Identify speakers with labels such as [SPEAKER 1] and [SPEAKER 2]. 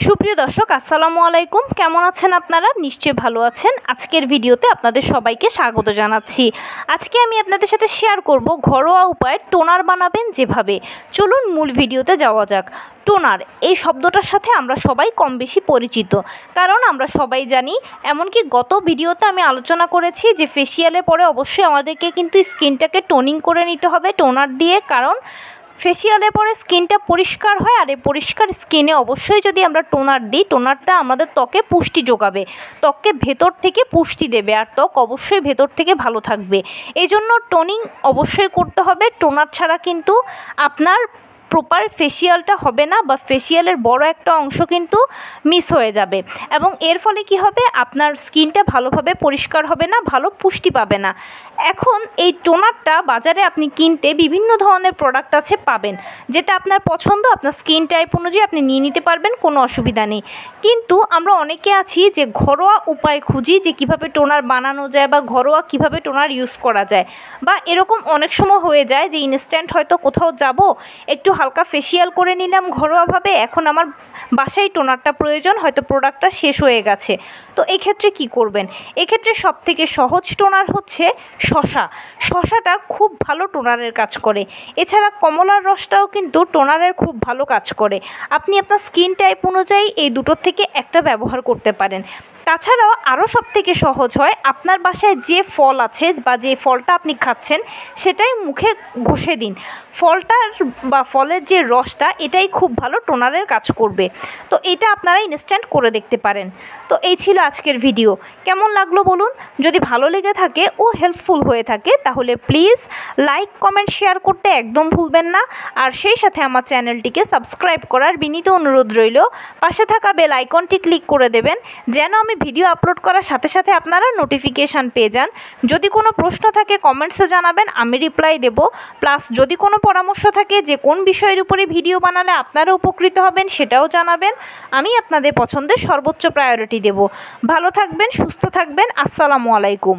[SPEAKER 1] সুপ্রিয় দর্শক আসসালামু আলাইকুম। কেমন আছেন আপনারা? নিশ্চয়ই ভালো আছেন। আজকের ভিডিওতে আপনাদের সবাইকে স্বাগত জানাচ্ছি। আজকে আমি আপনাদের সাথে শেয়ার করব ঘরোয়া উপায়ে টোনার বানাবেন যেভাবে। চলুন মূল ভিডিওতে যাওয়া যাক। টোনার এই শব্দটার সাথে আমরা সবাই কম বেশি পরিচিত, কারণ আমরা সবাই জানি, এমনকি গত ভিডিওতে আমি আলোচনা করেছি যে ফেসিয়ালের পরে অবশ্যই আমাদেরকে কিন্তু স্কিনটাকে টোনিং করে নিতে হবে টোনার দিয়ে, কারণ ফেসিয়ালের পরে স্কিনটা পরিষ্কার হয়, আর এই পরিষ্কার স্কিনে অবশ্যই যদি আমরা টোনার দিই, টোনারটা আমাদের ত্বকে পুষ্টি যোগাবে, ত্বককে ভেতর থেকে পুষ্টি দেবে, আর ত্বক অবশ্যই ভেতর থেকে ভালো থাকবে। এই জন্য টোনিং অবশ্যই করতে হবে। টোনার ছাড়া কিন্তু আপনার প্রপার ফেসিয়ালটা হবে না, বা ফেসিয়ালের বড় একটা অংশ কিন্তু মিস হয়ে যাবে, এবং এর ফলে কি হবে, আপনার স্কিনটা ভালোভাবে পরিষ্কার হবে না, ভালো পুষ্টি পাবে না। এখন এই টোনারটা বাজারে আপনি কিনতে বিভিন্ন ধরনের প্রোডাক্ট আছে, পাবেন, যেটা আপনার পছন্দ, আপনার স্কিন টাইপ অনুযায়ী আপনি নিয়ে নিতে পারবেন, কোনো অসুবিধা নেই। কিন্তু আমরা অনেকে আছি যে ঘরোয়া উপায় খুঁজি যে কিভাবে টোনার বানানো যায়, বা ঘরোয়া কিভাবে টোনার ইউজ করা যায়, বা এরকম অনেক সময় হয়ে যায় যে ইনস্ট্যান্ট হয়তো কোথাও যাব, একটু হালকা ফেসিয়াল করে নিলাম ঘরোয়াভাবে, এখন আমার বাসায় টোনারটা প্রয়োজন, হয়তো প্রোডাক্টটা শেষ হয়ে গেছে। তো এক্ষেত্রে কি করবেন? এক্ষেত্রে সবথেকে সহজ টোনার হচ্ছে শশাটা খুব ভালো টোনারের কাজ করে। এছাড়া কমলার রসটাও কিন্তু টোনারের খুব ভালো কাজ করে। আপনি আপনার স্কিন টাইপ অনুযায়ী এই দুটোর থেকে একটা ব্যবহার করতে পারেন। তাছাড়াও আরও সবথেকে সহজ হয়, আপনার বাসায় যে ফল আছে বা যে ফলটা আপনি খাচ্ছেন সেটাই মুখে ঘষে দিন। ফলটার বা ফলের যে রসটা, এটাই খুব ভালো টোনারের কাজ করবে। তো এটা আপনারা ইনস্ট্যান্ট করে দেখতে পারেন। তো এই ছিল আজকের ভিডিও। কেমন লাগলো বলুন? যদি ভালো লেগে থাকে ও হেল্পফুল হয়ে থাকে তাহলে প্লিজ লাইক, কমেন্ট, শেয়ার করতে একদম ভুলবেন না। আর সেই সাথে আমার চ্যানেলটিকে সাবস্ক্রাইব করার বিনীত অনুরোধ রইল। পাশে থাকা বেল আইকনটি ক্লিক করে দেবেন, যেন আমি ভিডিও আপলোড করার সাথে সাথে আপনারা নোটিফিকেশান পেয়ে যান। যদি কোনো প্রশ্ন থাকে কমেন্টসে জানাবেন, আমি রিপ্লাই দেব। প্লাস যদি কোনো পরামর্শ থাকে যে কোন বিষয়ের উপরে ভিডিও বানালে আপনারা উপকৃত হবেন, সেটাও জানাবেন। আমি আপনাদের পছন্দের সর্বোচ্চ প্রায়োরিটি দেব। ভালো থাকবেন, সুস্থ থাকবেন। আসসালামু আলাইকুম।